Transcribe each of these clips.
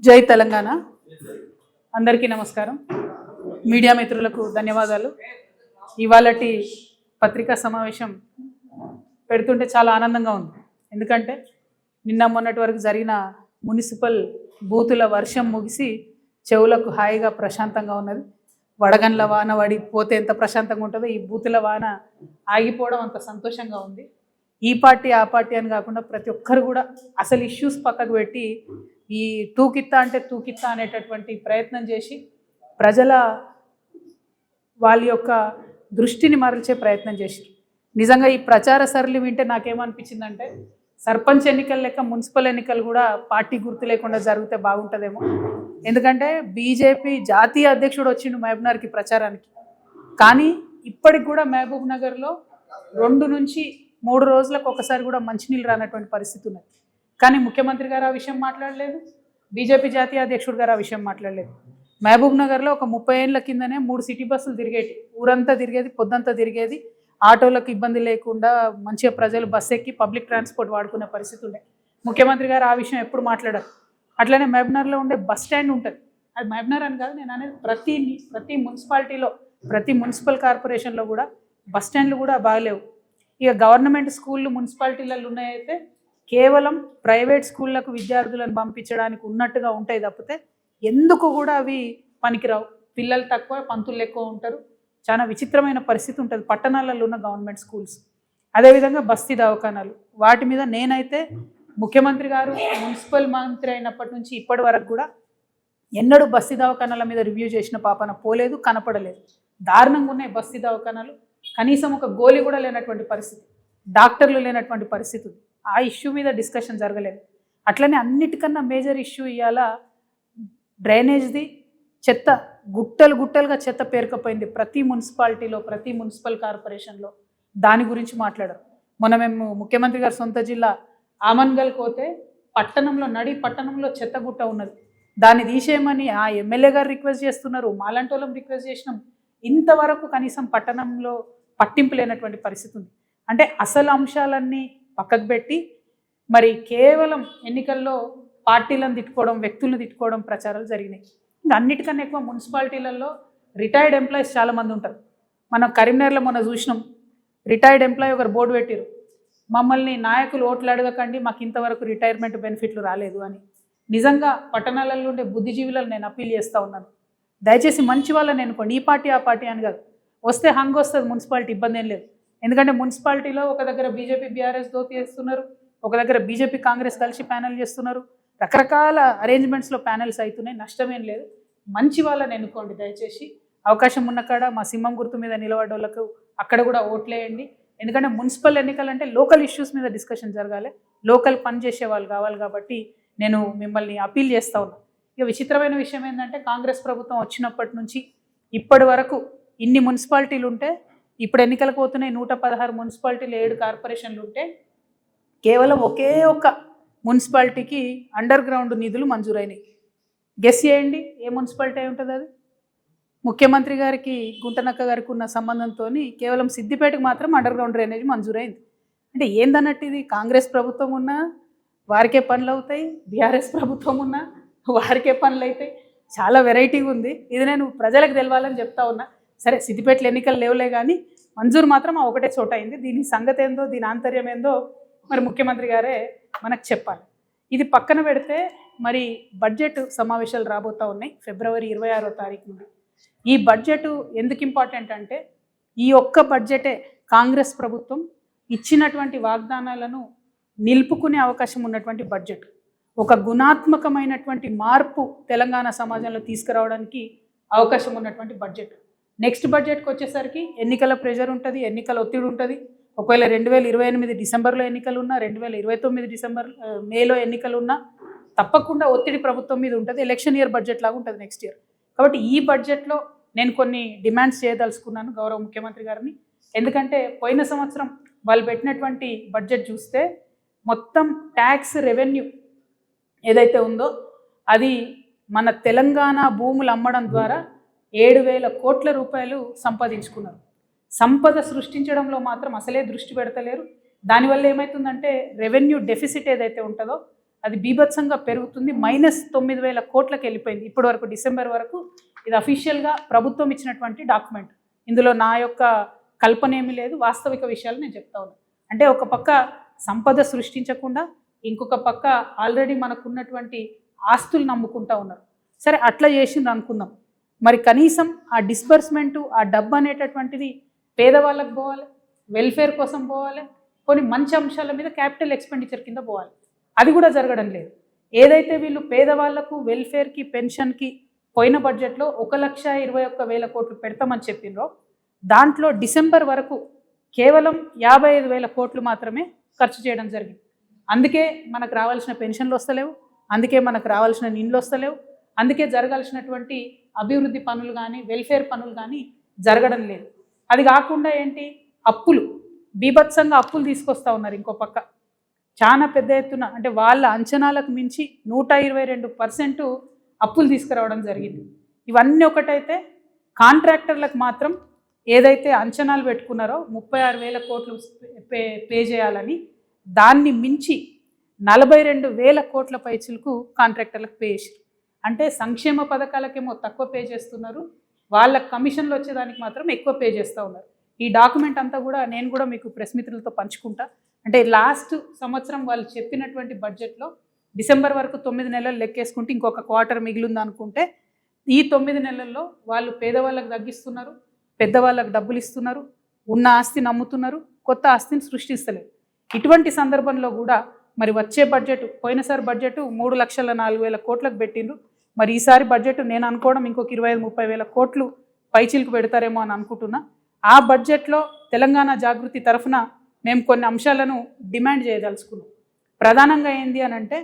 జై తెలంగాణ. అందరికీ నమస్కారం. మీడియా మిత్రులకు ధన్యవాదాలు. ఇవాళటి పత్రికా సమావేశం పెడుతుంటే చాలా ఆనందంగా ఉంది. ఎందుకంటే నిన్న మొన్నటి వరకు జరిగిన మున్సిపల్ బూతుల వర్షం ముగిసి చెవులకు హాయిగా ప్రశాంతంగా ఉన్నది. వడగండ్ల వాన పడిపోతే ఎంత ప్రశాంతంగా ఉంటుందో ఈ బూతుల వాన ఆగిపోవడం అంత సంతోషంగా ఉంది. ఈ పార్టీ ఆ పార్టీ అని కాకుండా ప్రతి ఒక్కరు కూడా అసలు ఇష్యూస్ పక్కకు పెట్టి ఈ తూకిత్తా అంటే తూకిత్తా అనేటటువంటి ప్రయత్నం చేసి ప్రజల వాళ్ళ యొక్క దృష్టిని మరల్చే ప్రయత్నం చేశారు. నిజంగా ఈ ప్రచార సరళి వింటే నాకేమనిపించిందంటే సర్పంచ్ ఎన్నికలు లెక్క మున్సిపల్ ఎన్నికలు కూడా పార్టీ గుర్తు లేకుండా జరిగితే బాగుంటుందేమో. ఎందుకంటే బీజేపీ జాతీయ అధ్యక్షుడు వచ్చిండు మహబూబ్నగర్కి ప్రచారానికి, కానీ ఇప్పటికి కూడా మహబూబ్ నగర్లో 2 నుంచి 3 రోజులకు ఒకసారి కూడా మంచినీళ్ళు రానటువంటి పరిస్థితి ఉన్నది. కానీ ముఖ్యమంత్రి గారు ఆ విషయం మాట్లాడలేదు, బీజేపీ జాతీయ అధ్యక్షుడు గారు ఆ విషయం మాట్లాడలేదు. మహబూబ్ నగర్లో ఒక 30 ఏళ్ళ కిందనే 3 సిటీ బస్సులు తిరిగేటి, ఊరంతా తిరిగేది, పొద్దంతా తిరిగేది, ఆటోలకు ఇబ్బంది లేకుండా మంచిగా ప్రజలు బస్సు ఎక్కి పబ్లిక్ ట్రాన్స్పోర్ట్ వాడుకునే పరిస్థితి ఉండే. ముఖ్యమంత్రి గారు ఆ విషయం ఎప్పుడు మాట్లాడారు. అట్లనే మహబూబ్నగర్లో ఉండే బస్ స్టాండ్ ఉంటుంది, అది మహబూబ్నగర్ అని కాదు నేను అనేది, ప్రతి మున్సిపాలిటీలో ప్రతి మున్సిపల్ కార్పొరేషన్లో కూడా బస్ స్టాండ్లు కూడా బాగలేవు. ఇక గవర్నమెంట్ స్కూళ్ళు మున్సిపాలిటీలలో ఉన్నాయైతే కేవలం ప్రైవేట్ స్కూళ్ళకు విద్యార్థులను పంపించడానికి ఉన్నట్టుగా ఉంటాయి తప్పితే ఎందుకు కూడా అవి పనికిరావు. పిల్లలు తక్కువ, పంతులు ఎక్కువ ఉంటారు. చాలా విచిత్రమైన పరిస్థితి ఉంటుంది పట్టణాలలో ఉన్న గవర్నమెంట్ స్కూల్స్. అదేవిధంగా బస్తీ దవాఖానాలు, వాటి మీద నేనైతే ముఖ్యమంత్రి గారు మున్సిపల్ మంత్రి అయినప్పటి నుంచి ఇప్పటి వరకు కూడా ఎన్నడూ బస్తీ దవాఖానాల మీద రివ్యూ చేసిన పాపన పోలేదు, కనపడలేదు. దారుణంగా ఉన్నాయి బస్తీ దవాఖానాలు. కనీసం ఒక గోళీ కూడా లేనటువంటి పరిస్థితి, డాక్టర్లు లేనటువంటి పరిస్థితి. ఆ ఇష్యూ మీద డిస్కషన్ జరగలేదు. అట్లనే అన్నిటికన్నా మేజర్ ఇష్యూ ఇవాళ డ్రైనేజ్ది. చెత్త గుట్టలు గుట్టలుగా చెత్త పేరుకపోయింది ప్రతి మున్సిపాలిటీలో, ప్రతి మున్సిపల్ కార్పొరేషన్లో. దాని గురించి మాట్లాడారు. మొన్న మేము ముఖ్యమంత్రి గారు సొంత జిల్లా ఆమన్గల్కి పోతే పట్టణంలో చెత్త గుట్ట ఉన్నది, దాన్ని తీసేయమని ఆ ఎమ్మెల్యే గారు రిక్వెస్ట్ చేస్తున్నారు, మాలాంటి వాళ్ళం రిక్వెస్ట్ చేసినాం. ఇంతవరకు కనీసం పట్టణంలో పట్టింపు లేనటువంటి పరిస్థితి ఉంది. అంటే అసలు అంశాలన్నీ పక్కకు పెట్టి మరి కేవలం ఎన్నికల్లో పార్టీలను తిట్టుకోవడం, వ్యక్తులను తిట్టుకోవడం ప్రచారాలు జరిగినాయి. ఇంకా అన్నిటికన్నా ఎక్కువ మున్సిపాలిటీలలో రిటైర్డ్ ఎంప్లాయీస్ చాలామంది ఉంటారు. మనం కరీంనగర్లో మొన్న చూసినాం, రిటైర్డ్ ఎంప్లాయీ ఒకరు బోర్డు పెట్టారు, మమ్మల్ని నాయకులు ఓట్లు అడగకండి, మాకు ఇంతవరకు రిటైర్మెంట్ బెనిఫిట్లు రాలేదు అని. నిజంగా పట్టణాలలో ఉండే బుద్ధిజీవులను నేను అప్పీల్ చేస్తూ ఉన్నాను, దయచేసి మంచి వాళ్ళని ఎన్నుకోండి. ఈ పార్టీ ఆ పార్టీ అని కాదు, వస్తే హంగ్ వస్తుంది మున్సిపాలిటీ, ఇబ్బంది ఏం లేదు. ఎందుకంటే మున్సిపాలిటీలో ఒక దగ్గర బీజేపీ బీఆర్ఎస్ దోతి చేస్తున్నారు, ఒక దగ్గర బీజేపీ కాంగ్రెస్ కలిసి ప్యానెల్ చేస్తున్నారు, రకరకాల అరేంజ్మెంట్స్లో ప్యానెల్స్ అవుతున్నాయి, నష్టమేం లేదు. మంచి వాళ్ళని ఎన్నుకోండి దయచేసి. అవకాశం ఉన్న కాడ మా సింహం గుర్తు మీద నిలబడ్డోళ్ళకు అక్కడ కూడా ఓట్లేయండి. ఎందుకంటే మున్సిపల్ ఎన్నికలు అంటే లోకల్ ఇష్యూస్ మీద డిస్కషన్ జరగాలి, లోకల్ పని చేసే వాళ్ళు కావాలి. కాబట్టి నేను మిమ్మల్ని అప్పీల్ చేస్తూ ఉన్నాను. ఇక విచిత్రమైన విషయం ఏంటంటే కాంగ్రెస్ ప్రభుత్వం వచ్చినప్పటి నుంచి ఇప్పటి వరకు ఇన్ని మున్సిపాలిటీలు ఉంటే, ఇప్పుడు ఎన్నికలకు పోతున్నాయి 116 మున్సిపాలిటీలు, 7 కార్పొరేషన్లు ఉంటే కేవలం ఒకే ఒక్క మున్సిపాలిటీకి అండర్ గ్రౌండ్ నిధులు మంజూరైనాయి. గెస్ చేయండి ఏ మున్సిపాలిటీ అయి ఉంటుంది అది? ముఖ్యమంత్రి గారికి గుంటనక్క గారికి ఉన్న సంబంధంతో కేవలం సిద్దిపేటకు మాత్రం అండర్ గ్రౌండ్ డ్రైనేజ్ మంజూరైంది. అంటే ఏందన్నట్టు ఇది? కాంగ్రెస్ ప్రభుత్వం ఉన్నా వారికే పనులు అవుతాయి, బీఆర్ఎస్ ప్రభుత్వం ఉన్నా వారికే పనులు అవుతాయి. చాలా వెరైటీగా ఉంది ఇది. నేను ప్రజలకు తెలవాలని చెప్తా ఉన్నా. సరే, సిద్దిపేటలో ఎన్నికలు లేవులే కానీ మంజూరు మాత్రం ఆ ఒకటే చోట అయింది. దీని సంగతి ఏందో, దీని ఆంతర్యం ఏందో మరి ముఖ్యమంత్రి గారే మనకు చెప్పాలి. ఇది పక్కన పెడితే మరి బడ్జెట్ సమావేశాలు రాబోతూ ఉన్నాయి ఫిబ్రవరి 26వ తారీఖు నుండి. ఈ బడ్జెట్ ఎందుకు ఇంపార్టెంట్ అంటే ఈ ఒక్క బడ్జెటే కాంగ్రెస్ ప్రభుత్వం ఇచ్చినటువంటి వాగ్దానాలను నిలుపుకునే అవకాశం ఉన్నటువంటి బడ్జెట్. ఒక గుణాత్మకమైనటువంటి మార్పు తెలంగాణ సమాజంలో తీసుకురావడానికి అవకాశం ఉన్నటువంటి బడ్జెట్. నెక్స్ట్ బడ్జెట్కి వచ్చేసరికి ఎన్నికల ప్రెషర్ ఉంటుంది, ఎన్నికల ఒత్తిడి ఉంటుంది. ఒకవేళ 2028 డిసెంబర్లో ఎన్నికలు ఉన్నా, 2029 మేలో ఎన్నికలు ఉన్నా తప్పకుండా ఒత్తిడి ప్రభుత్వం మీద ఉంటుంది. ఎలక్షన్ ఇయర్ బడ్జెట్ లాగా ఉంటుంది నెక్స్ట్ ఇయర్. కాబట్టి ఈ బడ్జెట్లో నేను కొన్ని డిమాండ్స్ చేయదలుచుకున్నాను గౌరవ ముఖ్యమంత్రి గారిని. ఎందుకంటే పోయిన సంవత్సరం వాళ్ళు పెట్టినటువంటి బడ్జెట్ చూస్తే మొత్తం ట్యాక్స్ రెవెన్యూ ఏదైతే ఉందో అది మన తెలంగాణ భూములు అమ్మడం ద్వారా 7,000 కోట్ల రూపాయలు సంపాదించుకున్నారు. సంపద సృష్టించడంలో మాత్రం అసలే దృష్టి పెడతలేరు. దానివల్ల ఏమవుతుందంటే రెవెన్యూ డెఫిసిట్ ఏదైతే ఉంటుందో అది బీభత్సంగా పెరుగుతుంది. -9,000 కోట్లకు వెళ్ళిపోయింది ఇప్పటి వరకు. డిసెంబర్ వరకు ఇది అఫీషియల్గా ప్రభుత్వం ఇచ్చినటువంటి డాక్యుమెంట్. ఇందులో నా యొక్క కల్పన ఏమీ లేదు, వాస్తవిక విషయాలు నేను చెప్తా ఉన్నాను. అంటే ఒక పక్క సంపద సృష్టించకుండా ఇంకొక పక్క ఆల్రెడీ మనకున్నటువంటి ఆస్తులు నమ్ముకుంటా ఉన్నారు. సరే అట్లా చేసింది అనుకుందాం, మరి కనీసం ఆ డిస్బర్స్మెంటు, ఆ డబ్బు అనేటటువంటిది పేదవాళ్ళకు పోవాలి, వెల్ఫేర్ కోసం పోవాలి, కొన్ని మంచి అంశాల మీద క్యాపిటల్ ఎక్స్పెండిచర్ కింద పోవాలి. అది కూడా జరగడం లేదు. ఏదైతే వీళ్ళు పేదవాళ్లకు వెల్ఫేర్కి పెన్షన్కి పోయిన బడ్జెట్లో 1,21,000 కోట్లు పెడతామని చెప్పిండ్రో దాంట్లో డిసెంబర్ వరకు కేవలం 55,000 కోట్లు మాత్రమే ఖర్చు చేయడం జరిగింది. అందుకే మనకు రావాల్సిన పెన్షన్లు వస్తలేవు, అందుకే మనకు రావాల్సిన నిండ్లు వస్తలేవు, అందుకే జరగాల్సినటువంటి అభివృద్ధి పనులు కానీ వెల్ఫేర్ పనులు కానీ జరగడం లేదు. అది కాకుండా ఏంటి, అప్పులు బీభత్సంగా అప్పులు తీసుకొస్తూ ఉన్నారు. ఇంకో పక్క చాలా పెద్ద ఎత్తున, అంటే వాళ్ళ అంచనాలకు మించి 122% అప్పులు తీసుకురావడం జరిగింది. ఇవన్నీ ఒకటైతే కాంట్రాక్టర్లకు మాత్రం ఏదైతే అంచనాలు పెట్టుకున్నారో 36,000 కోట్లు పే చేయాలని, దాన్ని మించి 42,000 కోట్ల పైచిలకు కాంట్రాక్టర్లకు పే చేశారు. అంటే సంక్షేమ పథకాలకేమో తక్కువ పే చేస్తున్నారు, వాళ్ళ కమిషన్లు వచ్చేదానికి మాత్రం ఎక్కువ పే చేస్తూ ఉన్నారు. ఈ డాక్యుమెంట్ అంతా కూడా నేను కూడా మీకు ప్రెస్ మిత్రులతో పంచుకుంటా. అంటే లాస్ట్ సంవత్సరం వాళ్ళు చెప్పినటువంటి బడ్జెట్లో డిసెంబర్ వరకు 9 నెలలు లెక్కేసుకుంటే ఇంకొక క్వార్టర్ మిగిలింది అనుకుంటే, ఈ 9 నెలల్లో వాళ్ళు పేదవాళ్ళకు తగ్గిస్తున్నారు, పెద్దవాళ్ళకు డబ్బులు ఇస్తున్నారు, ఉన్న ఆస్తిని నమ్ముతున్నారు, కొత్త ఆస్తిని సృష్టిస్తలేరు. ఇటువంటి సందర్భంలో కూడా మరి వచ్చే బడ్జెట్, పోయినసారి బడ్జెట్ 3,04,000 కోట్లకు పెట్టిండ్రు. మరి ఈసారి బడ్జెట్ నేను అనుకోవడం ఇంకొక 25,000-30,000 కోట్లు పైచిలకు పెడతారేమో అని అనుకుంటున్నా. ఆ బడ్జెట్లో తెలంగాణ జాగృతి తరఫున మేము కొన్ని అంశాలను డిమాండ్ చేయదలుచుకున్నాం. ప్రధానంగా ఏంది అని అంటే,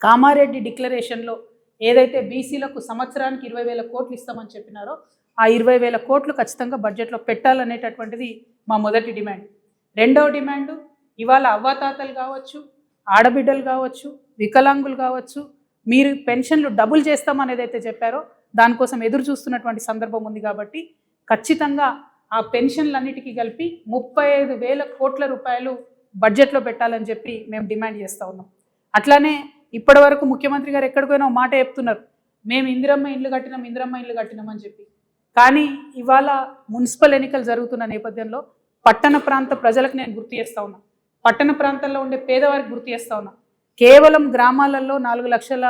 కామారెడ్డి డిక్లరేషన్లో ఏదైతే బీసీలకు సంవత్సరానికి 20,000 కోట్లు ఇస్తామని చెప్పినారో ఆ 20,000 కోట్లు ఖచ్చితంగా బడ్జెట్లో పెట్టాలనేటటువంటిది మా మొదటి డిమాండ్. రెండవ డిమాండు, ఇవాళ అవ్వాతాతలు కావచ్చు, ఆడబిడ్డలు కావచ్చు, వికలాంగులు కావచ్చు, మీరు పెన్షన్లు డబుల్ చేస్తామనేది అయితే చెప్పారో దానికోసం ఎదురు చూస్తున్నటువంటి సందర్భం ఉంది. కాబట్టి ఖచ్చితంగా ఆ పెన్షన్లన్నిటికీ కలిపి 35,000 కోట్ల రూపాయలు బడ్జెట్లో పెట్టాలని చెప్పి మేము డిమాండ్ చేస్తూ ఉన్నాం. అట్లానే ఇప్పటి వరకు ముఖ్యమంత్రి గారు ఎక్కడికైనా మాట చెప్తున్నారు, మేము ఇందిరమ్మ ఇండ్లు కట్టినాం అని చెప్పి. కానీ ఇవాళ మున్సిపల్ ఎన్నికలు జరుగుతున్న నేపథ్యంలో పట్టణ ప్రాంత ప్రజలకు నేను గుర్తు చేస్తూ ఉన్నా, పట్టణ ప్రాంతాల్లో ఉండే పేదవారికి గుర్తు చేస్తూ ఉన్నా. కేవలం గ్రామాలలో 4 లక్షల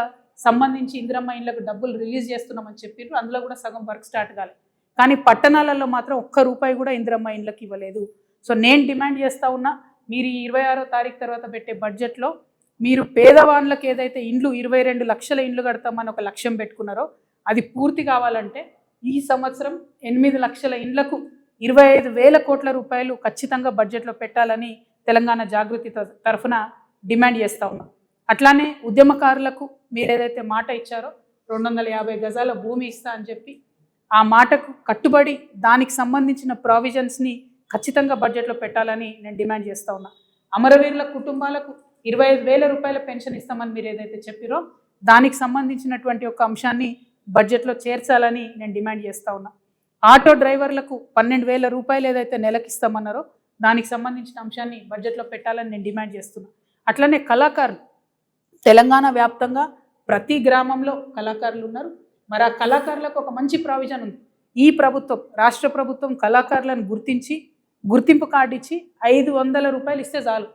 సంబంధించి ఇందిరమ్మ ఇండ్లకు డబ్బులు రిలీజ్ చేస్తున్నామని చెప్పారు, అందులో కూడా సగం వర్క్ స్టార్ట్ కాలేదు. కానీ పట్టణాలలో మాత్రం ఒక్క రూపాయి కూడా ఇందిరమ్మ ఇండ్లకు ఇవ్వలేదు. సో నేను డిమాండ్ చేస్తూ ఉన్నా, మీరు ఈ 26వ తారీఖు తర్వాత పెట్టే బడ్జెట్లో మీరు పేదవాళ్ళకి ఏదైతే ఇండ్లు 22 లక్షల ఇండ్లు కడతామని ఒక లక్ష్యం పెట్టుకున్నారో అది పూర్తి కావాలంటే ఈ సంవత్సరం 8 లక్షల ఇండ్లకు 25,000 కోట్ల రూపాయలు ఖచ్చితంగా బడ్జెట్లో పెట్టాలని తెలంగాణ జాగృతి తరఫున డిమాండ్ చేస్తూ ఉన్నాం. అట్లానే ఉద్యమకారులకు మీరు ఏదైతే మాట ఇచ్చారో 250 గజాల భూమి ఇస్తా అని చెప్పి, ఆ మాటకు కట్టుబడి దానికి సంబంధించిన ప్రావిజన్స్ని ఖచ్చితంగా బడ్జెట్లో పెట్టాలని నేను డిమాండ్ చేస్తూ ఉన్నా. అమరవీరుల కుటుంబాలకు 25,000 రూపాయల పెన్షన్ ఇస్తామని మీరు ఏదైతే చెప్పారో దానికి సంబంధించినటువంటి ఒక అంశాన్ని బడ్జెట్లో చేర్చాలని నేను డిమాండ్ చేస్తూ ఉన్నా. ఆటో డ్రైవర్లకు 12,000 రూపాయలు ఏదైతే నెలకు ఇస్తామన్నారో దానికి సంబంధించిన అంశాన్ని బడ్జెట్లో పెట్టాలని నేను డిమాండ్ చేస్తున్నా. అట్లనే కళాకారులు, తెలంగాణ వ్యాప్తంగా ప్రతి గ్రామంలో కళాకారులు ఉన్నారు. మరి ఆ కళాకారులకు ఒక మంచి ప్రావిజన్ ఉంది. ఈ ప్రభుత్వం, రాష్ట్ర ప్రభుత్వం కళాకారులను గుర్తించి గుర్తింపు కార్డు ఇచ్చి 500 రూపాయలు ఇస్తే చాలు.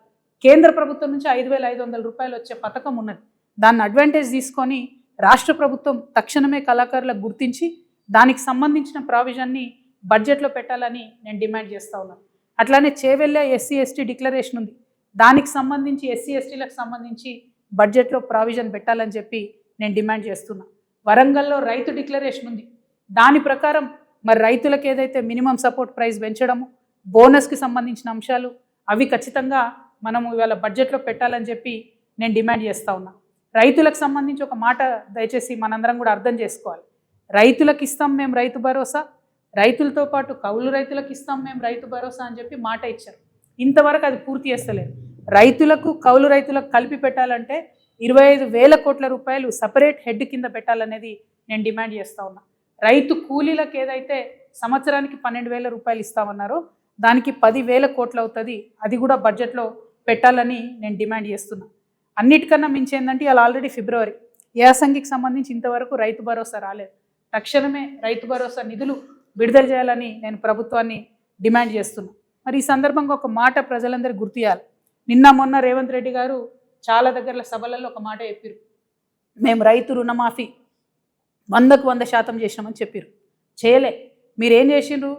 కేంద్ర ప్రభుత్వం నుంచి 5,500 రూపాయలు వచ్చే పథకం ఉన్నది. దాన్ని అడ్వాంటేజ్ తీసుకొని రాష్ట్ర ప్రభుత్వం తక్షణమే కళాకారులకు గుర్తించి దానికి సంబంధించిన ప్రావిజన్ని బడ్జెట్లో పెట్టాలని నేను డిమాండ్ చేస్తూ ఉన్నాను. అట్లానే చేవెళ్ళ SC/ST డిక్లరేషన్ ఉంది, దానికి సంబంధించి SC/STలకు సంబంధించి బడ్జెట్లో ప్రావిజన్ పెట్టాలని చెప్పి నేను డిమాండ్ చేస్తున్నా. వరంగల్లో రైతు డిక్లరేషన్ ఉంది, దాని ప్రకారం మరి రైతులకు ఏదైతే మినిమం సపోర్ట్ ప్రైస్ పెంచడము, బోనస్కి సంబంధించిన అంశాలు అవి ఖచ్చితంగా మనము ఇవాళ బడ్జెట్లో పెట్టాలని చెప్పి నేను డిమాండ్ చేస్తూ ఉన్నా. రైతులకు సంబంధించి ఒక మాట దయచేసి మనందరం కూడా అర్థం చేసుకోవాలి. రైతులకు ఇస్తాం మేము రైతు భరోసా, రైతులతో పాటు కౌలు రైతులకు ఇస్తాం మేము రైతు భరోసా అని చెప్పి మాట ఇచ్చారు. ఇంతవరకు అది పూర్తి చేస్తలేదు. రైతులకు కౌలు రైతులకు కలిపి పెట్టాలంటే 25,000 కోట్ల రూపాయలు సపరేట్ హెడ్ కింద పెట్టాలనేది నేను డిమాండ్ చేస్తూ ఉన్నా. రైతు కూలీలకు ఏదైతే సంవత్సరానికి 12,000 రూపాయలు ఇస్తామన్నారో దానికి 10,000 కోట్లు అవుతుంది, అది కూడా బడ్జెట్లో పెట్టాలని నేను డిమాండ్ చేస్తున్నా. అన్నిటికన్నా మించి ఏంటంటే ఇలా ఆల్రెడీ ఫిబ్రవరి యాసంగికి సంబంధించి ఇంతవరకు రైతు భరోసా రాలేదు. తక్షణమే రైతు భరోసా నిధులు విడుదల చేయాలని నేను ప్రభుత్వాన్ని డిమాండ్ చేస్తున్నా. మరి ఈ సందర్భంగా ఒక మాట ప్రజలందరూ గుర్తియాలి. నిన్న మొన్న రేవంత్ రెడ్డి గారు చాలా దగ్గర సభలలో ఒక మాట చెప్పారు, మేము రైతు రుణమాఫీ 100కు 100% చేసినామని చెప్పారు. చేయలే. మీరేం చేసిండ్రు?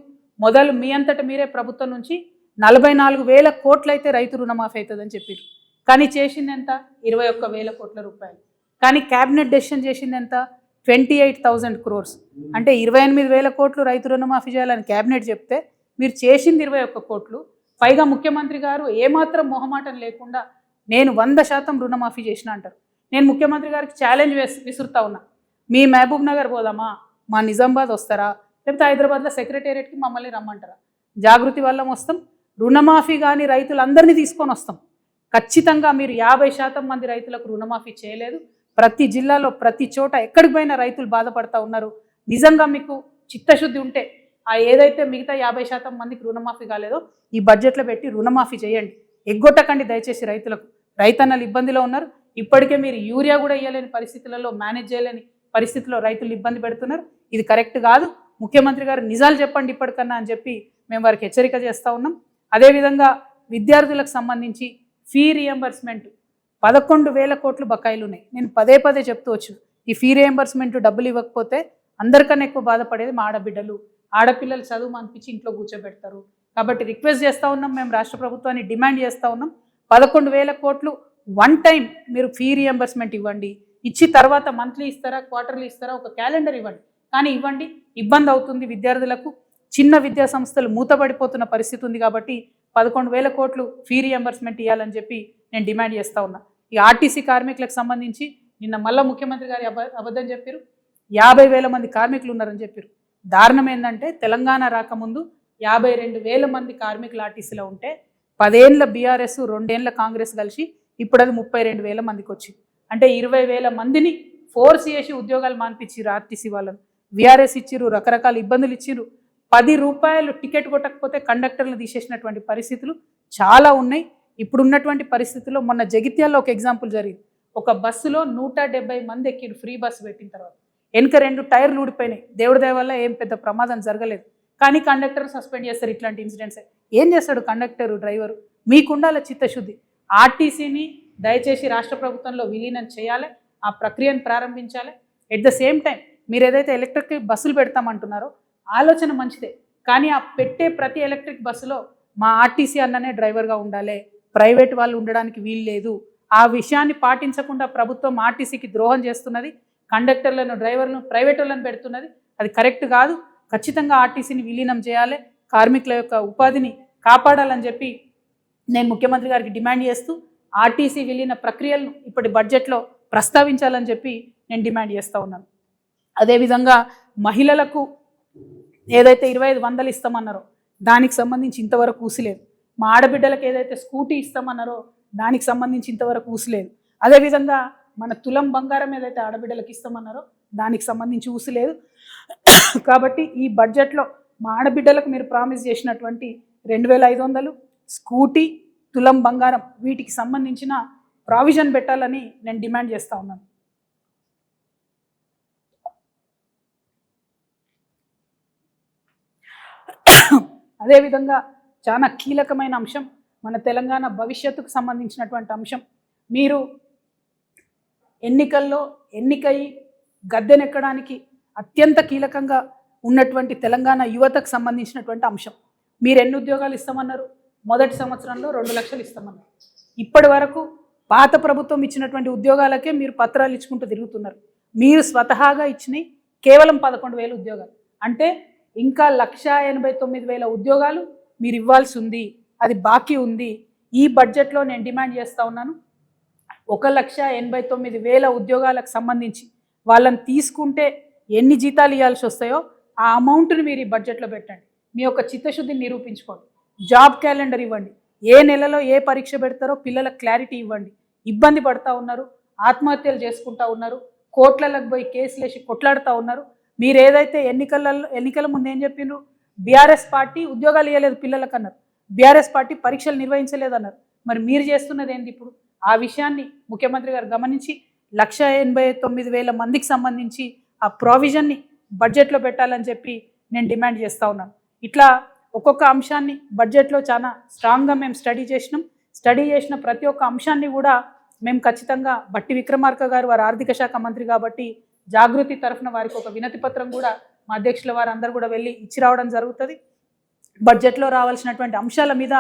మొదలు మీ అంతటా మీరే ప్రభుత్వం నుంచి 44,000 కోట్లు అయితే రైతు రుణమాఫీ అవుతుందని చెప్పారు. కానీ చేసింది ఎంత? 21,000 కోట్ల రూపాయలు. కానీ క్యాబినెట్ డెసిషన్ చేసింది ఎంత? 28,000 crores. అంటే 28,000 కోట్లు రైతు రుణమాఫీ చేయాలని క్యాబినెట్ చెప్తే మీరు చేసింది 21 కోట్లు. పైగా ముఖ్యమంత్రి గారు ఏమాత్రం మొహమాటం లేకుండా నేను 100% రుణమాఫీ చేసిన అంటారు. నేను ముఖ్యమంత్రి గారికి ఛాలెంజ్ విసురుతా ఉన్నా, మీ మహబూబ్ నగర్ పోదామా, మా నిజామాబాద్ వస్తారా, లేకపోతే హైదరాబాద్లో సెక్రటేరియట్కి మమ్మల్ని రమ్మంటారా? జాగృతి వల్ల వస్తాం, రుణమాఫీ కానీ రైతులందరినీ తీసుకొని వస్తాం. ఖచ్చితంగా మీరు 50% మంది రైతులకు రుణమాఫీ చేయలేదు. ప్రతి జిల్లాలో ప్రతి చోట ఎక్కడికి పోయినా రైతులు బాధపడతా ఉన్నారు. నిజంగా మీకు చిత్తశుద్ధి ఉంటే ఆ ఏదైతే మిగతా 50% మందికి రుణమాఫీ కాలేదో ఈ బడ్జెట్లో పెట్టి రుణమాఫీ చేయండి. ఎగ్గొట్టకండి దయచేసి రైతులకు. రైతన్నలు ఇబ్బందిలో ఉన్నారు. ఇప్పటికే మీరు యూరియా కూడా ఇవ్వలేని పరిస్థితులలో, మేనేజ్ చేయలేని పరిస్థితుల్లో రైతులు ఇబ్బంది పెడుతున్నారు. ఇది కరెక్ట్ కాదు. ముఖ్యమంత్రి గారు నిజాలు చెప్పండి ఇప్పటికన్నా అని చెప్పి మేము వారికి హెచ్చరిక చేస్తూ ఉన్నాం. అదేవిధంగా విద్యార్థులకు సంబంధించి ఫీ రియంబర్స్మెంట్ 11,000 కోట్లు బకాయిలు ఉన్నాయి. నేను పదే పదే చెప్తూ వచ్చు, ఈ ఫీ రియంబర్స్మెంట్ డబ్బులు ఇవ్వకపోతే అందరికన్నా ఎక్కువ బాధపడేది మా ఆడబిడ్డలు. ఆడపిల్లలు చదువు అనిపించి ఇంట్లో కూర్చోబెడతారు. కాబట్టి రిక్వెస్ట్ చేస్తూ ఉన్నాం, మేము రాష్ట్ర ప్రభుత్వాన్ని డిమాండ్ చేస్తూ ఉన్నాం, 11,000 కోట్లు వన్ టైం మీరు ఫీ రియంబర్స్మెంట్ ఇవ్వండి. ఇచ్చి తర్వాత మంత్లీ ఇస్తారా, క్వార్టర్లీ ఇస్తారా, ఒక క్యాలెండర్ ఇవ్వండి. కానీ ఇవ్వండి. ఇబ్బంది అవుతుంది విద్యార్థులకు. చిన్న విద్యా సంస్థలు మూతపడిపోతున్న పరిస్థితి ఉంది. కాబట్టి 11,000 కోట్లు ఫీ రియంబర్స్మెంట్ ఇవ్వాలని చెప్పి నేను డిమాండ్ చేస్తూ ఉన్నా. ఈ ఆర్టీసీ కార్మికులకు సంబంధించి నిన్న మళ్ళీ ముఖ్యమంత్రి గారు అబద్ధం చెప్పారు, 50,000 మంది కార్మికులు ఉన్నారని చెప్పారు. దారుణం ఏంటంటే తెలంగాణ రాకముందు 52,000 మంది కార్మికులు ఆర్టీసీలో ఉంటే 10 ఏళ్ళ బీఆర్ఎస్ 2 ఏళ్ళ కాంగ్రెస్ కలిసి ఇప్పుడు అది 32,000 మందికి వచ్చింది. అంటే 20,000 మందిని ఫోర్స్ చేసి ఉద్యోగాలు మాన్పించారు ఆర్టీసీ వాళ్ళను. వీఆర్ఎస్ ఇచ్చిరు, రకరకాల ఇబ్బందులు ఇచ్చిరు. 10 రూపాయలు టికెట్ కొట్టకపోతే కండక్టర్లు తీసేసినటువంటి పరిస్థితులు చాలా ఉన్నాయి. ఇప్పుడున్నటువంటి పరిస్థితుల్లో మొన్న జగిత్యాల్లో ఒక ఎగ్జాంపుల్ జరిగింది. ఒక బస్సులో 170 మంది ఎక్కిరు ఫ్రీ బస్సు పెట్టిన తర్వాత. వెనుక 2 టైర్లు ఊడిపోయినాయి. దేవుడి దయ వల్ల ఏం పెద్ద ప్రమాదం జరగలేదు. కానీ కండక్టర్ సస్పెండ్ చేస్తారు. ఇట్లాంటి ఇన్సిడెంట్స్ ఏం చేస్తాడు కండక్టరు, డ్రైవరు? మీకుండాల చిత్తశుద్ధి. ఆర్టీసీని దయచేసి రాష్ట్ర ప్రభుత్వంలో విలీనం చేయాలి, ఆ ప్రక్రియను ప్రారంభించాలి. ఎట్ ద సేమ్ టైం మీరు ఏదైతే ఎలక్ట్రిక్ బస్సులు పెడతామంటున్నారో ఆలోచన మంచిదే, కానీ ఆ పెట్టే ప్రతి ఎలక్ట్రిక్ బస్సులో మా ఆర్టీసీ అన్ననే డ్రైవర్గా ఉండాలి, ప్రైవేట్ వాళ్ళు ఉండడానికి వీలు లేదు. ఆ విషయాన్ని పాటించకుండా ప్రభుత్వం ఆర్టీసీకి ద్రోహం చేస్తున్నది. కండక్టర్లను, డ్రైవర్లను ప్రైవేట్ వాళ్ళని పెడుతున్నది. అది కరెక్ట్ కాదు. ఖచ్చితంగా ఆర్టీసీని విలీనం చేయాలి, కార్మికుల యొక్క ఉపాధిని కాపాడాలని చెప్పి నేను ముఖ్యమంత్రి గారికి డిమాండ్ చేస్తూ ఆర్టీసీ విలీన ప్రక్రియలను ఇప్పటి బడ్జెట్లో ప్రస్తావించాలని చెప్పి నేను డిమాండ్ చేస్తూ ఉన్నాను. అదేవిధంగా మహిళలకు ఏదైతే 25,000 ఇస్తామన్నారో దానికి సంబంధించి ఇంతవరకు ఊసిలేదు. మా ఆడబిడ్డలకు ఏదైతే స్కూటీ ఇస్తామన్నారో దానికి సంబంధించి ఇంతవరకు ఊసిలేదు. అదేవిధంగా మన తులం బంగారం ఏదైతే ఆడబిడ్డలకు ఇస్తామన్నారో దానికి సంబంధించి ఊసిలేదు. కాబట్టి ఈ బడ్జెట్లో మా ఆడబిడ్డలకు మీరు ప్రామిస్ చేసినటువంటి 2,500 స్కూటీ, తులం బంగారం వీటికి సంబంధించిన ప్రావిజన్ పెట్టాలని నేను డిమాండ్ చేస్తూ ఉన్నాను. అదేవిధంగా చాలా కీలకమైన అంశం, మన తెలంగాణ భవిష్యత్తుకు సంబంధించినటువంటి అంశం. మీరు ఎన్నికల్లో ఎన్నికై గద్దెనెక్కడానికి అత్యంత కీలకంగా ఉన్నటువంటి తెలంగాణ యువతకు సంబంధించినటువంటి అంశం. మీరు ఎన్ని ఉద్యోగాలు ఇస్తామన్నారు? మొదటి సంవత్సరంలో 2 లక్షలు ఇస్తామన్నారు. ఇప్పటి వరకు పాత ప్రభుత్వం ఇచ్చినటువంటి ఉద్యోగాలకే మీరు పత్రాలు ఇచ్చుకుంటూ తిరుగుతున్నారు. మీరు స్వతహాగా ఇచ్చినవి కేవలం 11,000 ఉద్యోగాలు. అంటే ఇంకా 1,89,000 ఉద్యోగాలు మీరు ఇవ్వాల్సి ఉంది, అది బాకీ ఉంది. ఈ బడ్జెట్లో నేను డిమాండ్ చేస్తూ ఉన్నాను, 1,89,000 ఉద్యోగాలకు సంబంధించి వాళ్ళని తీసుకుంటే ఎన్ని జీతాలు ఇవ్వాల్సి వస్తాయో ఆ అమౌంట్ని మీరు ఈ బడ్జెట్లో పెట్టండి. మీ యొక్క చిత్తశుద్ధిని నిరూపించుకోండి. జాబ్ క్యాలెండర్ ఇవ్వండి. ఏ నెలలో ఏ పరీక్ష పెడతారో పిల్లలకు క్లారిటీ ఇవ్వండి. ఇబ్బంది పడుతూ ఉన్నారు, ఆత్మహత్యలు చేసుకుంటూ ఉన్నారు, కోర్టులకు పోయి కేసులు వేసి కొట్లాడుతూ ఉన్నారు. మీరు ఏదైతే ఎన్నికల ముందు ఏం చెప్పిండ్రు? బీఆర్ఎస్ పార్టీ ఉద్యోగాలు ఇవ్వలేదు పిల్లలకు అన్నారు, బీఆర్ఎస్ పార్టీ పరీక్షలు నిర్వహించలేదన్నారు. మరి మీరు చేస్తున్నది ఏంటి? ఇప్పుడు ఆ విషయాన్ని ముఖ్యమంత్రి గారు గమనించి 1,89,000 మందికి సంబంధించి ఆ ప్రావిజన్ని బడ్జెట్లో పెట్టాలని చెప్పి నేను డిమాండ్ చేస్తూ ఉన్నాను. ఇట్లా ఒక్కొక్క అంశాన్ని బడ్జెట్లో చాలా స్ట్రాంగ్గా మేము స్టడీ చేసిన ప్రతి ఒక్క అంశాన్ని కూడా మేము ఖచ్చితంగా బట్టి విక్రమార్క గారు వారు ఆర్థిక శాఖ మంత్రి కాబట్టి జాగృతి తరఫున వారికి ఒక వినతి పత్రం కూడా మా అధ్యక్షుల వారు అందరూ కూడా వెళ్ళి ఇచ్చి రావడం జరుగుతుంది. బడ్జెట్లో రావాల్సినటువంటి అంశాల మీద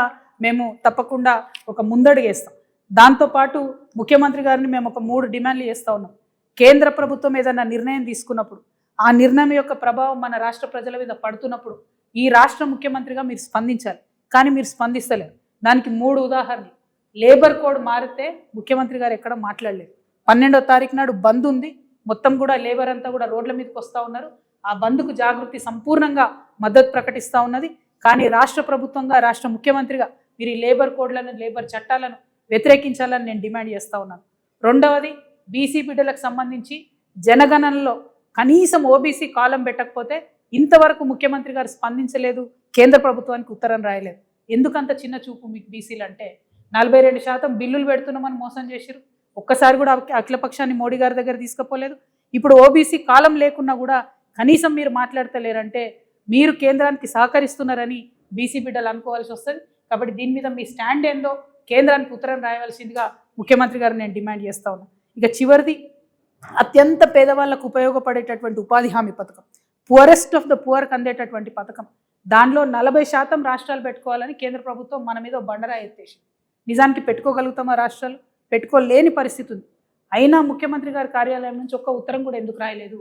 మేము తప్పకుండా ఒక ముందడుగు వేస్తాం. దాంతోపాటు ముఖ్యమంత్రి గారిని మేము ఒక 3 డిమాండ్లు చేస్తూ ఉన్నాం. కేంద్ర ప్రభుత్వం ఏదైనా నిర్ణయం తీసుకున్నప్పుడు ఆ నిర్ణయం యొక్క ప్రభావం మన రాష్ట్ర ప్రజల మీద పడుతున్నప్పుడు ఈ రాష్ట్ర ముఖ్యమంత్రిగా మీరు స్పందించాలి. కానీ మీరు స్పందిస్తలేరు. దానికి 3 ఉదాహరణలు. లేబర్ కోడ్ మారితే ముఖ్యమంత్రి గారు ఎక్కడ మాట్లాడలేదు. 12వ తారీఖు నాడు బంద్ ఉంది. మొత్తం కూడా లేబర్ అంతా కూడా రోడ్ల మీదకి వస్తూ ఉన్నారు. ఆ బంద్కు జాగృతి సంపూర్ణంగా మద్దతు ప్రకటిస్తూ ఉన్నది. కానీ రాష్ట్ర ప్రభుత్వంగా రాష్ట్ర ముఖ్యమంత్రిగా మీరు ఈ లేబర్ కోడ్లను లేబర్ చట్టాలను వ్యతిరేకించాలని నేను డిమాండ్ చేస్తూ ఉన్నాను. రెండవది, బీసీ బిడ్డలకు సంబంధించి జనగణనలో కనీసం ఓబీసీ కాలం పెట్టకపోతే ఇంతవరకు ముఖ్యమంత్రి గారు స్పందించలేదు. కేంద్ర ప్రభుత్వానికి ఉత్తరం రాయలేదు. ఎందుకంత చిన్న చూపు మీకు బీసీలు అంటే? 42% బిల్లులు పెడుతున్నామని మోసం చేశారు. ఒక్కసారి కూడా అఖిలపక్షాన్ని మోడీ గారి దగ్గర తీసుకుపోలేదు. ఇప్పుడు ఓబీసీ కాలం లేకున్నా కూడా కనీసం మీరు మాట్లాడతలేరంటే మీరు కేంద్రానికి సహకరిస్తున్నారని బీసీ బిడ్డలు అనుకోవాల్సి వస్తుంది. కాబట్టి దీని మీద మీ స్టాండ్ ఏందో కేంద్రానికి ఉత్తరం రాయవలసిందిగా ముఖ్యమంత్రి గారు నేను డిమాండ్ చేస్తా ఉన్నాను. ఇక చివరిది, అత్యంత పేదవాళ్లకు ఉపయోగపడేటటువంటి ఉపాధి హామీ పథకం, పువరెస్ట్ ఆఫ్ ద పువర్కి అందేటటువంటి పథకం, దానిలో 40% రాష్ట్రాలు పెట్టుకోవాలని కేంద్ర ప్రభుత్వం మన మీద బండరా ఎత్తేసింది. నిజానికి పెట్టుకోగలుగుతామా? రాష్ట్రాలు పెట్టుకోలేని పరిస్థితి ఉంది. అయినా ముఖ్యమంత్రి గారి కార్యాలయం నుంచి ఒక్క ఉత్తరం కూడా ఎందుకు రాయలేదు?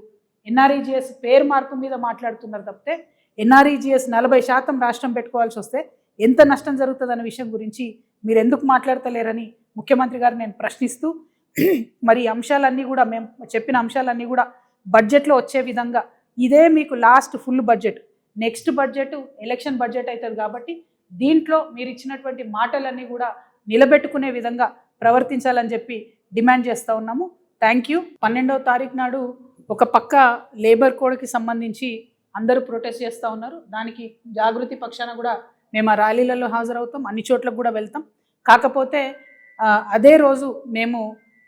ఎన్ఆర్ఈజీఎస్ పేరు మార్పు మీద మాట్లాడుతున్నారు తప్పితే ఎన్ఆర్ఈజీఎస్ 40% రాష్ట్రం పెట్టుకోవాల్సి వస్తే ఎంత నష్టం జరుగుతుందన్న విషయం గురించి మీరు ఎందుకు మాట్లాడతలేరని ముఖ్యమంత్రి గారు నేను ప్రశ్నిస్తూ, మరి అంశాలన్నీ కూడా మేము చెప్పిన అంశాలన్నీ కూడా బడ్జెట్లో వచ్చే విధంగా, ఇదే మీకు last full budget, next budget election budget అవుతుంది కాబట్టి దీంట్లో మీరు ఇచ్చినటువంటి మాటలన్నీ కూడా నిలబెట్టుకునే విధంగా ప్రవర్తించాలని చెప్పి డిమాండ్ చేస్తూ ఉన్నాము. Thank you. 12వ తారీఖు నాడు ఒక పక్క లేబర్ కోడ్కి సంబంధించి అందరూ ప్రొటెస్ట్ చేస్తూ ఉన్నారు. దానికి జాగృతి పక్షాన కూడా మేము ఆ ర్యాలీలలో హాజరవుతాం, అన్ని చోట్లకు కూడా వెళ్తాం. కాకపోతే అదే రోజు మేము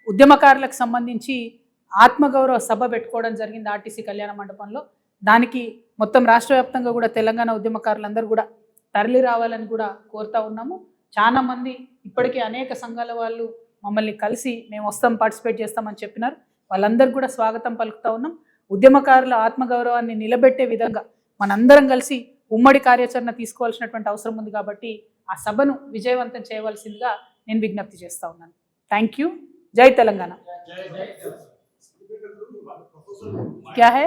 ఉద్యమకారులకు సంబంధించి ఆత్మగౌరవ సభ పెట్టుకోవడం జరిగింది ఆర్టీసీ కళ్యాణ మండపంలో. దానికి మొత్తం రాష్ట్ర వ్యాప్తంగా కూడా తెలంగాణ ఉద్యమకారులందరూ కూడా తరలి రావాలని కూడా కోరుతా ఉన్నాము. చాలామంది ఇప్పటికీ అనేక సంఘాల వాళ్ళు మమ్మల్ని కలిసి మేము వస్తాం, పార్టిసిపేట్ చేస్తామని చెప్పినారు. వాళ్ళందరూ కూడా స్వాగతం పలుకుతా ఉన్నాం. ఉద్యమకారుల ఆత్మగౌరవాన్ని నిలబెట్టే విధంగా మనందరం కలిసి ఉమ్మడి కార్యాచరణ తీసుకోవాల్సినటువంటి అవసరం ఉంది కాబట్టి ఆ సభను విజయవంతం చేయవలసిందిగా నేను విజ్ఞప్తి చేస్తూ ఉన్నాను. Thank you. జై తెలంగాణ. क्या है?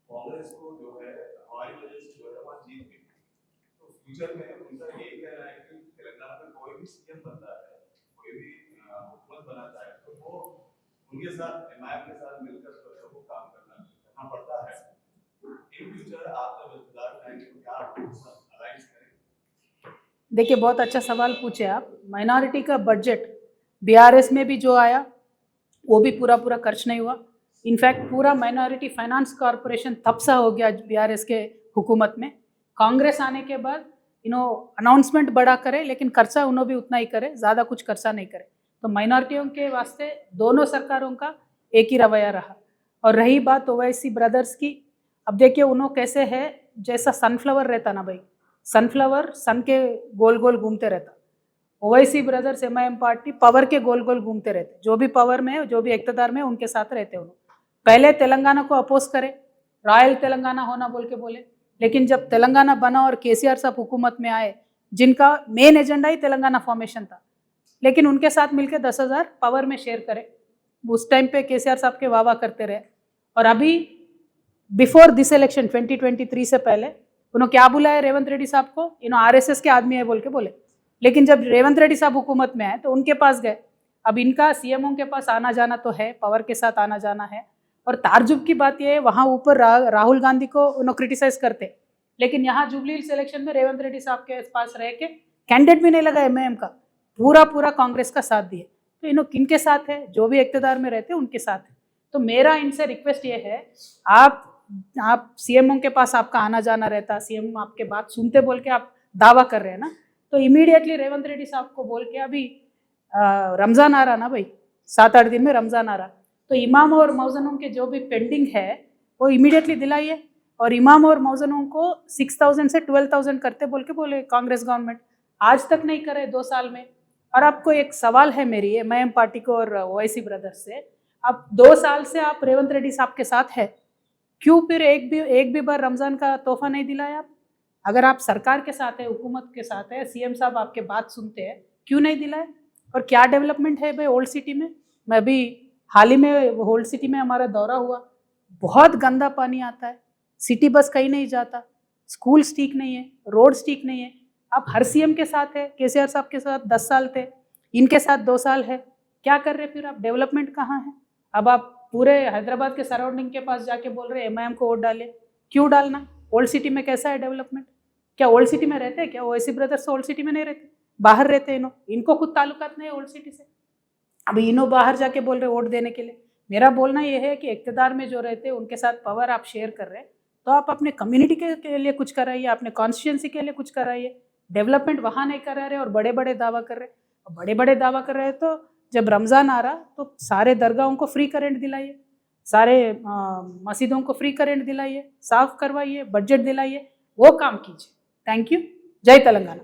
कांग्रेस को जो है हमारी वजह से जो है वहाँ जीत गई, तो फ्यूचर में उनका यही कहना है कि तेलंगाना में कोई भी सीएम बनता है, कोई भी हुकूमत बनाता है, तो वो उनके साथ एमआईएम के साथ मिलकर सबको काम करना पड़ता है। इन फ्यूचर आपका विस्तार करेंगे तो क्या अलाइंस करेंगे? देखिए, बहुत अच्छा सवाल पूछे आप। माइनॉरिटी का बजट बीआरएस में भी जो आया वो भी पूरा खर्च नहीं हुआ। इनफैक्ट पूरा माइनॉरिटी फाइनेंस कॉरपोरेशन तब सा हो गया बीआरएस के हुकूमत में। कांग्रेस आने के बाद अनाउंसमेंट बड़ा करे लेकिन खर्चा उन्होंने भी उतना ही करे, ज़्यादा कुछ खर्चा नहीं करे। तो माइनॉरिटियों के वास्ते दोनों सरकारों का एक ही रवैया रहा। और रही बात ओवैसी ब्रदर्स की, अब देखिए उन्होंने कैसे है, जैसा सनफ्लावर रहता ना भाई, सनफ्लावर सन के गोल गोल घूमते रहता, Owaisi brothers MIM party power के गोल गोल घूमते रहते। जो भी पावर में है, जो भी इक़्तिदार में है, उनके साथ रहते उन्होंने। पहले तेलंगाना को अपोज करे, रॉयल तेलंगाना होना बोल के बोले, लेकिन जब तेलंगाना बना और केसीआर साहब हुकूमत में आए, जिनका मेन एजेंडा ही तेलंगाना फॉर्मेशन था, लेकिन उनके साथ मिलकर 10,000 पावर में शेयर करे। उस टाइम पे केसीआर साहब के वाह करते रहे। और अभी बिफोर दिस इलेक्शन 2023 से पहले उन्होंने क्या बुलाया रेवंत रेड्डी साहब को, इन्होंने आरएसएस के आदमी है बोल के बोले। लेकिन जब रेवंत रेड्डी साहब हुकूमत में आए तो उनके पास गए। अब इनका सीएमओ के पास आना जाना तो है, पावर के साथ आना जाना है। और तारजुब की बात यह है, वहाँ ऊपर राहुल गांधी को उन्होंने क्रिटिसाइज करते, लेकिन यहाँ जुबली हिल्स इलेक्शन में रेवंत रेड्डी साहब के पास रह के कैंडिडेट भी नहीं लगा एमआईएम का, पूरा पूरा कांग्रेस का साथ दिए। तो इन्हों किनके साथ है? जो भी इख्तियार में रहते हैं उनके साथ है। तो मेरा इनसे रिक्वेस्ट ये है, आप सीएमओ के पास आपका आना जाना रहता, सीएम आपके बात सुनते बोल के आप दावा कर रहे हैं ना, तो इमीडिएटली रेवंत रेड्डी साहब को बोल के, अभी रमज़ान आ रहा ना भाई, 7-8 दिन में रमज़ान आ रहा, तो इमाम और मौजनों के जो भी पेंडिंग है वो इमीडिएटली दिलाइए, और इमाम और मौजनों को 6,000 से 12,000 करते बोल के बोले कांग्रेस गवर्नमेंट, आज तक नहीं करे 2 साल में। और आपको एक सवाल है मेरी एमआईएम पार्टी को और ओवैसी ब्रदर्स से, अब 2 साल से आप रेवंत रेड्डी साहब के साथ है, क्यों फिर एक भी बार रमज़ान का तोहफा नहीं दिलाया आप? अगर आप सरकार के साथ है, हुकूमत के साथ है, सीएम साहब आपके बात सुनते हैं, क्यों नहीं दिलाए? और क्या डेवलपमेंट है भाई ओल्ड सिटी में? मैं अभी हाल ही में ओल्ड सिटी में हमारा दौरा हुआ, बहुत गंदा पानी आता है, सिटी बस कहीं नहीं जाता, स्कूल्स ठीक नहीं है, रोड्स ठीक नहीं है। आप हर सीएम के साथ है, केसीआर साहब के साथ 10 साल थे, इनके साथ 2 साल है, क्या कर रहे फिर आप? डेवलपमेंट कहाँ है? अब आप पूरे हैदराबाद के सराउंडिंग के पास जाके बोल रहे एमआईएम को वोट डाले, क्यों डालना? ओल्ड सिटी में कैसा है डेवलपमेंट? क्या ओल्ड सिटी में रहते हैं क्या? ओवैसी ब्रदर्स ओल्ड सिटी में नहीं रहते, बाहर रहते हैं इनको खुद ताल्लुकात नहीं है ओल्ड सिटी से। अभी इन्हों बाहर जाके बोल रहे वोट देने के लिए। मेरा बोलना यह है कि इक़्तिदार में जो रहते हैं उनके साथ पावर आप शेयर कर रहे हैं, तो आप अपने कम्युनिटी के लिए कुछ कराइए, अपने कॉन्स्टिट्यूंसी के लिए कुछ कराइए। डेवलपमेंट वहाँ नहीं करा रहे और बड़े बड़े दावा कर रहे, बड़े बड़े दावा कर रहे हैं। तो जब रमज़ान आ रहा तो सारे दरगाहों को फ्री करेंट दिलाइए, सारे मस्जिदों को फ्री करेंट दिलाइए, साफ करवाइए, बजट दिलाइए, वो काम कीजिए। Thank you. जय तेलंगाना।